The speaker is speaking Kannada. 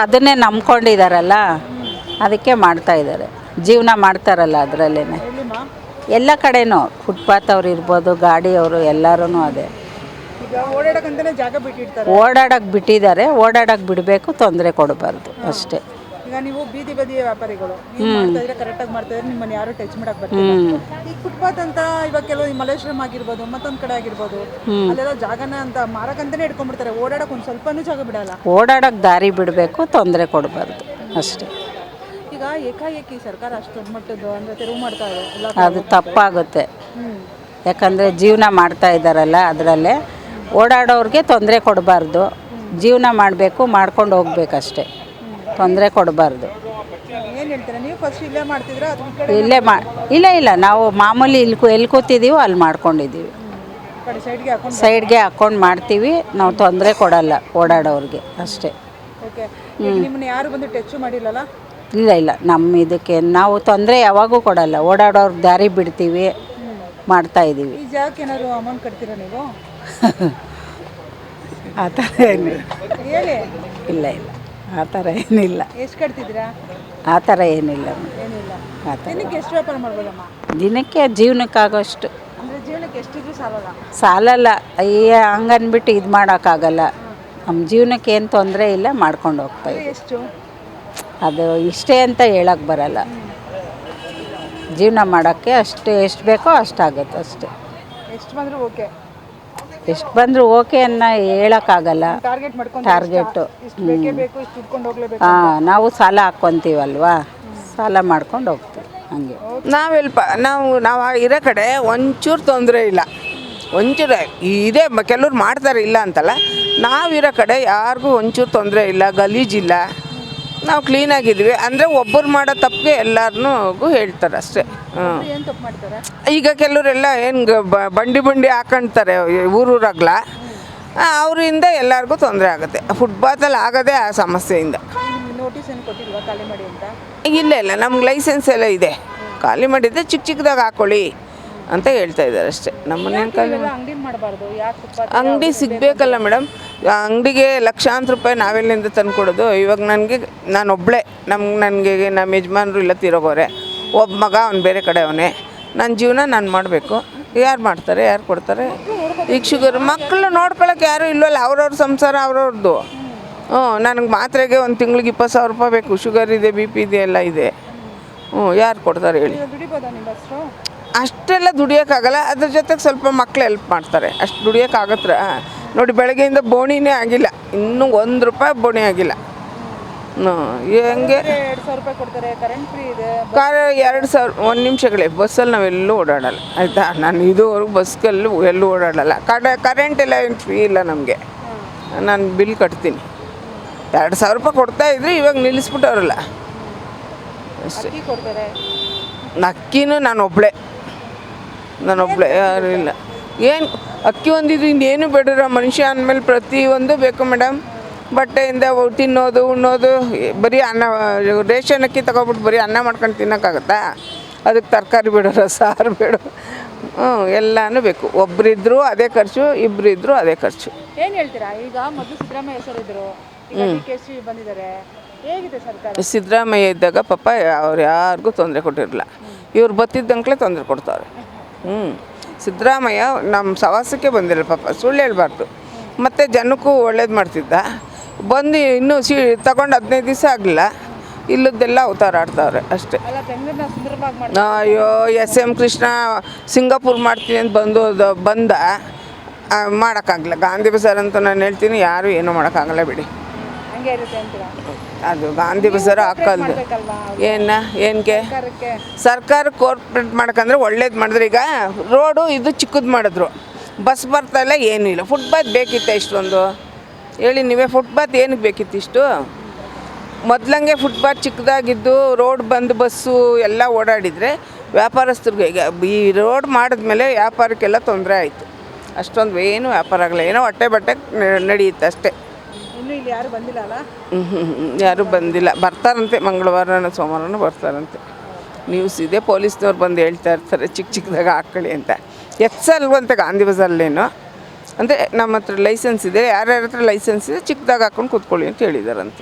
ಅದನ್ನೇ ನಂಬ್ಕೊಂಡಿದ್ದಾರಲ್ಲ, ಅದಕ್ಕೆ ಮಾಡ್ತಾ ಇದ್ದಾರೆ. ಜೀವನ ಮಾಡ್ತಾರಲ್ಲ ಅದರಲ್ಲೇ. ಎಲ್ಲ ಕಡೆನೂ ಫುಟ್ಪಾತ್ ಅವ್ರು ಇರ್ಬೋದು, ಗಾಡಿಯವರು ಎಲ್ಲರೂ ಅದೇ. ಓಡಾಡಕ್ಕೆ ಬಿಟ್ಟಿದ್ದಾರೆ, ಓಡಾಡಕ್ಕೆ ಬಿಡಬೇಕು, ತೊಂದರೆ ಕೊಡಬಾರ್ದು ಅಷ್ಟೇ. ಈಗ ನೀವು ಬೀದಿ ಬದಿಯ ವ್ಯಾಪಾರಿಗಳು ಕರೆಕ್ಟಾಗಿ ಮಾಡ್ತಾ ಇದ್ರೆ ನಿಮ್ಮನ್ನು ಯಾರು ಟಚ್ ಮಾಡಕ್ಕೆ ಬರ್ತಿಲ್ಲ. ಈಗ ಫುಟ್ಪಾತ್ ಅಂತ ಇವಾಗ ಕೆಲವು ಮಲೇಶ್ವರಂ ಆಗಿರ್ಬೋದು, ಮತ್ತೊಂದು ಕಡೆ ಆಗಿರ್ಬೋದು, ಅಲ್ಲೆಲ್ಲ ಜಾಗನ ಅಂತ ಮಾರಕಂತಾನೆ ಇಟ್ಕೊಂಡ್ಬಿಡ್ತಾರೆ. ಓಡಾಡಕ್ಕೆ ಒಂದು ಸ್ವಲ್ಪನೂ ಜಾಗ ಬಿಡಲ್ಲ. ಓಡಾಡಕ್ಕೆ ದಾರಿ ಬಿಡಬೇಕು, ತೊಂದರೆ ಕೊಡಬಾರ್ದು ಅಷ್ಟೇ. ಈಗ ಏಕಾಏಕಿ ಸರ್ಕಾರ ಅಷ್ಟು ದೊಡ್ಡ ಮಟ್ಟದ್ದು ಅಂದರೆ ತೆರವು ಮಾಡ್ತಾ ಇದೆ, ಅದು ತಪ್ಪಾಗುತ್ತೆ. ಯಾಕಂದರೆ ಜೀವನ ಮಾಡ್ತಾ ಇದ್ದಾರಲ್ಲ ಅದರಲ್ಲೇ. ಓಡಾಡೋರಿಗೆ ತೊಂದರೆ ಕೊಡಬಾರ್ದು, ಜೀವನ ಮಾಡಬೇಕು, ಮಾಡ್ಕೊಂಡು ಹೋಗ್ಬೇಕಷ್ಟೇ, ತೊಂದರೆ ಕೊಡಬಾರ್ದು. ಏನು ಹೇಳ್ತೀರಾ ನೀವು? ಫಸ್ಟ್ ಇಲ್ಲೇ ಮಾಡ್ತಿದ್ರಾ ಅಥವಾ ಇಲ್ಲೇ ಇಲ್ಲ, ನಾವು ಮಾಮೂಲಿ ಎಲ್ಲಿ ಕೂತಿದ್ದೀವೋ ಅಲ್ಲಿ ಮಾಡ್ಕೊಂಡಿದ್ದೀವಿ. ಸೈಡ್ಗೆ ಹಾಕ್ಕೊಂಡು ಮಾಡ್ತೀವಿ ನಾವು, ತೊಂದರೆ ಕೊಡಲ್ಲ ಓಡಾಡೋರಿಗೆ ಅಷ್ಟೇ. ಓಕೆ. ನಿಮ್ಮನ್ನ ಯಾರು ಬಂದು ಟಚ್ ಮಾಡಿಲ್ಲಲ್ಲ? ಇಲ್ಲ, ನಮ್ಮ ಇದಕ್ಕೆ ನಾವು ತೊಂದರೆ ಯಾವಾಗೂ ಕೊಡಲ್ಲ. ಓಡಾಡೋರ್ಗೆ ದಾರಿ ಬಿಡ್ತೀವಿ, ಮಾಡ್ತಾಯಿದ್ದೀವಿ. ಈ ಜಾಗಕ್ಕೆ ಏನಾದ್ರು ಅಮೌಂಟ್ ಕಟ್ತೀರಾ ನೀವು? ಆ ಥರ ಏನಿಲ್ಲ. ಹೇಳಿ. ಇಲ್ಲ, ಆ ಥರ ಏನಿಲ್ಲ. ಎಷ್ಟು ಕಟ್ತಿದ್ದೀರಾ? ಆ ಥರ ಏನಿಲ್ಲ. ಏನಿಲ್ಲ. ಆ ಥರ ದಿನಕ್ಕೆ ಎಷ್ಟು ವ್ಯಾಪಾರ ಮಾಡ್ಬೋದಮ್ಮ? ದಿನಕ್ಕೆ ಜೀವನಕ್ಕಾಗೋಷ್ಟು. ಅಂದರೆ ಜೀವನಕ್ಕೆ ಎಷ್ಟಿದ್ರು ಸಾಲಲ್ಲ? ಸಾಲಲ್ಲ. ಹಂಗನ್ಬಿಟ್ಟು ಇದು ಮಾಡೋಕ್ಕಾಗಲ್ಲ. ನಮ್ಮ ಜೀವನಕ್ಕೆ ಏನು ತೊಂದರೆ ಇಲ್ಲ, ಮಾಡ್ಕೊಂಡು ಹೋಗ್ತಾಯಿದ್ದೀವಿ. ಎಷ್ಟು? ಅದು ಇಷ್ಟೇ ಅಂತ ಹೇಳಕ್ಕೆ ಬರಲ್ಲ. ಜೀವನ ಮಾಡೋಕ್ಕೆ ಅಷ್ಟು ಎಷ್ಟು ಬೇಕೋ ಅಷ್ಟಾಗುತ್ತೆ ಅಷ್ಟೇ. ಎಷ್ಟು ಬಂದರೂ ಓಕೆ? ಎಷ್ಟು ಬಂದರೂ ಓಕೆ ಅನ್ನೋ ಹೇಳೋಕ್ಕಾಗಲ್ಲ. ಟಾರ್ಗೆಟು ಹಾಂ, ನಾವು ಸಾಲ ಹಾಕ್ಕೊತೀವಲ್ವಾ, ಸಾಲ ಮಾಡ್ಕೊಂಡು ಹೋಗ್ತೀವಿ ಹಂಗೆ. ನಾವು ಇರೋ ಕಡೆ ಒಂಚೂರು ತೊಂದರೆ ಇಲ್ಲ. ಒಂಚೂರು ಇದೆ, ಕೆಲವ್ರು ಮಾಡ್ತಾರೆ ಇಲ್ಲ ಅಂತಲ್ಲ. ನಾವಿರೋ ಕಡೆ ಯಾರಿಗೂ ಒಂಚೂರು ತೊಂದರೆ ಇಲ್ಲ, ಗಲೀಜಿಲ್ಲ, ನಾವು ಕ್ಲೀನಾಗಿದ್ವಿ. ಅಂದರೆ ಒಬ್ಬರು ಮಾಡೋ ತಪ್ಪಿಗೆ ಎಲ್ಲರನ್ನೂ ಹೇಳ್ತಾರೆ ಅಷ್ಟೇ. ಈಗ ಕೆಲವರೆಲ್ಲ ಏನು ಬಂಡಿ ಹಾಕೊಳ್ತಾರೆ ಊರೂರಾಗ್ಲ, ಅವರಿಂದ ಎಲ್ಲರಿಗೂ ತೊಂದರೆ ಆಗುತ್ತೆ. ಫುಟ್ಪಾತಲ್ಲಿ ಆಗೋದೇ ಆ ಸಮಸ್ಯೆಯಿಂದ. ಇಲ್ಲ, ನಮ್ಗೆ ಲೈಸೆನ್ಸ್ ಎಲ್ಲ ಇದೆ. ಖಾಲಿ ಮಾಡಿದ್ದೆ ಚಿಕ್ಕದಾಗಿ ಹಾಕೊಳ್ಳಿ ಅಂತ ಹೇಳ್ತಾ ಇದ್ದಾರೆ ಅಷ್ಟೇ. ನಮ್ಮನ್ನೇನು ಅಂಗಡಿ ಸಿಗಬೇಕಲ್ಲ ಮೇಡಮ್. ಅಂಗಡಿಗೆ ಲಕ್ಷಾಂತರ ರೂಪಾಯಿ ನಾವೆಲ್ಲಿಂದ ತಂದುಕೊಡೋದು? ಇವಾಗ ನಾನೊಬ್ಬಳೇ, ನನಗೆ ನಮ್ಮ ಯಜಮಾನರು ಇಲ್ಲ, ತೀರೋಗೋರೆ. ಒಬ್ಬ ಮಗ ಅವ್ನು ಬೇರೆ ಕಡೆ ಅವನೇ. ನನ್ನ ಜೀವನ ನಾನು ಮಾಡಬೇಕು. ಯಾರು ಮಾಡ್ತಾರೆ, ಯಾರು ಕೊಡ್ತಾರೆ? ಈಗ ಶುಗರ್ ಮಕ್ಕಳು ನೋಡ್ಕೊಳಕ್ಕೆ ಯಾರೂ ಇಲ್ವಲ್ಲ, ಅವ್ರವ್ರ ಸಂಸಾರ ಅವ್ರವ್ರದ್ದು. ನನಗೆ ಮಾತ್ರೆಗೆ ಒಂದು ತಿಂಗ್ಳಿಗೆ 20,000 ರೂಪಾಯಿ ಬೇಕು. ಶುಗರ್ ಇದೆ, BP ಇದೆ, ಎಲ್ಲ ಇದೆ. ಯಾರು ಕೊಡ್ತಾರೆ ಹೇಳಿ? ಅಷ್ಟೆಲ್ಲ ದುಡಿಯೋಕ್ಕಾಗಲ್ಲ. ಅದ್ರ ಜೊತೆಗೆ ಸ್ವಲ್ಪ ಮಕ್ಳು ಹೆಲ್ಪ್ ಮಾಡ್ತಾರೆ, ಅಷ್ಟು ದುಡಿಯೋಕ್ಕಾಗತ್ರ. ನೋಡಿ, ಬೆಳಗ್ಗೆಯಿಂದ ಬೋಣಿನೇ ಆಗಿಲ್ಲ, ಇನ್ನೂ 1 ರೂಪಾಯಿ ಬೋಣಿ ಆಗಿಲ್ಲ. ಹೆಂಗೆ 2,000? 1 ನಿಮಿಷಗಳೇ. ಬಸ್ಸಲ್ಲಿ ನಾವೆಲ್ಲೂ ಓಡಾಡಲ್ಲ, ಆಯಿತಾ? ನಾನು ಇದುವರೆಗೂ ಬಸ್ಗಲ್ಲೂ ಎಲ್ಲೂ ಓಡಾಡಲ್ಲ. ಕರೆಂಟ್ ಎಲ್ಲ ಏನು ಫ್ರೀ ಇಲ್ಲ ನಮಗೆ. ನಾನು ಬಿಲ್ ಕಟ್ತೀನಿ. 2,000 ರೂಪಾಯಿ ಕೊಡ್ತಾಯಿದ್ರು, ಇವಾಗ ನಿಲ್ಲಿಸ್ಬಿಟ್ಟವ್ರಲ್ಲ ಅಷ್ಟೇ. ಅಕ್ಕಿನೂ ನಾನೊಬ್ಬಳೇ, ಯಾರೂ ಇಲ್ಲ. ಏನು ಅಕ್ಕಿ ಒಂದಿದ್ದು ಇನ್ನೇನು ಬೇಡರ ಮನುಷ್ಯ ಅಂದಮೇಲೆ ಪ್ರತಿಯೊಂದು ಬೇಕು ಮೇಡಮ್. ಬಟ್ಟೆಯಿಂದ ತಿನ್ನೋದು, ಉಣ್ಣೋದು, ಬರೀ ಅನ್ನ, ರೇಷನ್ ಅಕ್ಕಿ ತಗೊಬಿಟ್ಟು ಬರೀ ಅನ್ನ ಮಾಡ್ಕೊಂಡು ತಿನ್ನೋಕ್ಕಾಗತ್ತಾ? ಅದಕ್ಕೆ ತರಕಾರಿ ಬೇಡರ, ಸಾರು ಬೇಡ, ಎಲ್ಲನೂ ಬೇಕು. ಒಬ್ಬರಿದ್ದರೂ ಅದೇ ಖರ್ಚು, ಇಬ್ಬರಿದ್ದರೂ ಅದೇ ಖರ್ಚು. ಏನು ಹೇಳ್ತೀರಾ? ಈಗ ಮೊದಲು ಸಿದ್ದರಾಮಯ್ಯ ಹೆಸರಿದ್ರು, ಬಂದಿದ್ದಾರೆ, ಹೇಗಿದೆ ಸರ್ಕಾರ? ಸಿದ್ದರಾಮಯ್ಯ ಇದ್ದಾಗ ಪಾಪ ಅವ್ರು ಯಾರಿಗೂ ತೊಂದರೆ ಕೊಟ್ಟಿರಲಿಲ್ಲ. ಇವ್ರು ಬತ್ತಿದ್ದಂಕ್ಲೇ ತೊಂದರೆ ಕೊಡ್ತಾರೆ. ಸಿದ್ದರಾಮಯ್ಯ ನಮ್ಮ ಸವಾಸಕ್ಕೆ ಬಂದಿರಲ್ಲ ಪಾಪ, ಸುಳ್ಳು ಹೇಳ್ಬಾರ್ದು. ಮತ್ತು ಜನಕ್ಕೂ ಒಳ್ಳೇದು ಮಾಡ್ತಿದ್ದ. ಬಂದು ಇನ್ನೂ ತಗೊಂಡು 15 ದಿವಸ ಆಗಲಿಲ್ಲ, ಇಲ್ಲದ್ದೆಲ್ಲ ಅವತಾರ ಆಡ್ತಾವ್ರೆ ಅಷ್ಟೇ. ಅಯ್ಯೋ, SM ಕೃಷ್ಣ ಸಿಂಗಾಪುರ್ ಮಾಡ್ತೀನಿ ಅಂತ ಬಂದ ಮಾಡೋಕ್ಕಾಗಲ್ಲ. ಗಾಂಧಿ ಬಜಾರ್ ಅಂತ ನಾನು ಹೇಳ್ತೀನಿ, ಯಾರೂ ಏನೂ ಮಾಡೋಕ್ಕಾಗಲ್ಲ ಬಿಡಿ. ಅದು ಗಾಂಧಿ ಬಜಾರು ಹಾಕಲ್ದು ಏನಕ್ಕೆ ಸರ್ಕಾರ ಕೋರ್ಪೊರೇಟ್ ಮಾಡೋಕ್ಕಂದ್ರೆ ಒಳ್ಳೇದು ಮಾಡಿದ್ರೆ. ಈಗ ರೋಡು ಇದು ಚಿಕ್ಕದು ಮಾಡಿದ್ರು, ಬಸ್ ಬರ್ತಾಯಿಲ್ಲ, ಏನೂ ಇಲ್ಲ. ಫುಟ್ಪಾತ್ ಬೇಕಿತ್ತು ಇಷ್ಟೊಂದು ಹೇಳಿ ನೀವೇ? ಫುಟ್ಪಾತ್ ಏನಕ್ಕೆ ಬೇಕಿತ್ತು ಇಷ್ಟು? ಮೊದಲಂಗೆ ಫುಟ್ಪಾತ್ ಚಿಕ್ಕದಾಗಿದ್ದು ರೋಡ್ ಬಂದು ಬಸ್ಸು ಎಲ್ಲ ಓಡಾಡಿದರೆ ವ್ಯಾಪಾರಸ್ಥರಿಗೆ. ಈಗ ಈ ರೋಡ್ ಮಾಡಿದ್ಮೇಲೆ ವ್ಯಾಪಾರಕ್ಕೆಲ್ಲ ತೊಂದರೆ ಆಯಿತು. ಅಷ್ಟೊಂದು ಏನೂ ವ್ಯಾಪಾರ ಆಗಲ್ಲ, ಏನೋ ಬಟ್ಟೆ ನಡೆಯುತ್ತೆ ಅಷ್ಟೇ. ಯಾರು ಬಂದಿಲ್ಲ ಅಲ್ಲ? ಯಾರೂ ಬಂದಿಲ್ಲ. ಬರ್ತಾರಂತೆ, ಮಂಗಳವಾರ ಸೋಮವಾರನೂ ಬರ್ತಾರಂತೆ. ನ್ಯೂಸ್ ಇದೆ, ಪೊಲೀಸ್ನವ್ರು ಬಂದು ಹೇಳ್ತಾ ಇರ್ತಾರೆ ಚಿಕ್ಕದಾಗಿ ಹಾಕ್ಕೊಳ್ಳಿ ಅಂತ. ಎಕ್ಸಲ್ವಂತೆ ಗಾಂಧಿ ಬಜಾರ್ಲೇನು ಅಂದರೆ ನಮ್ಮ ಹತ್ರ ಲೈಸೆನ್ಸ್ ಇದೆ, ಯಾರ್ಯಾರ ಹತ್ರ ಲೈಸೆನ್ಸ್ ಇದೆ ಚಿಕ್ಕದಾಗಿ ಹಾಕ್ಕೊಂಡು ಕೂತ್ಕೊಳ್ಳಿ ಅಂತ ಹೇಳಿದಾರಂತೆ.